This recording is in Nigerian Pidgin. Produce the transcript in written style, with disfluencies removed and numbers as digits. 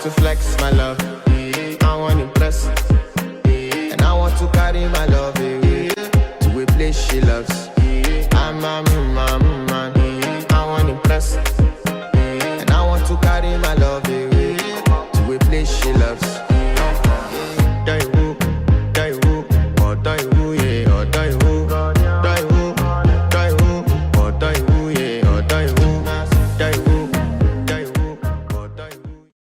to flex my love, I want to impress, and I want to carry my love away to a place she loves. I'm a man, I want to impress, and I want to carry my love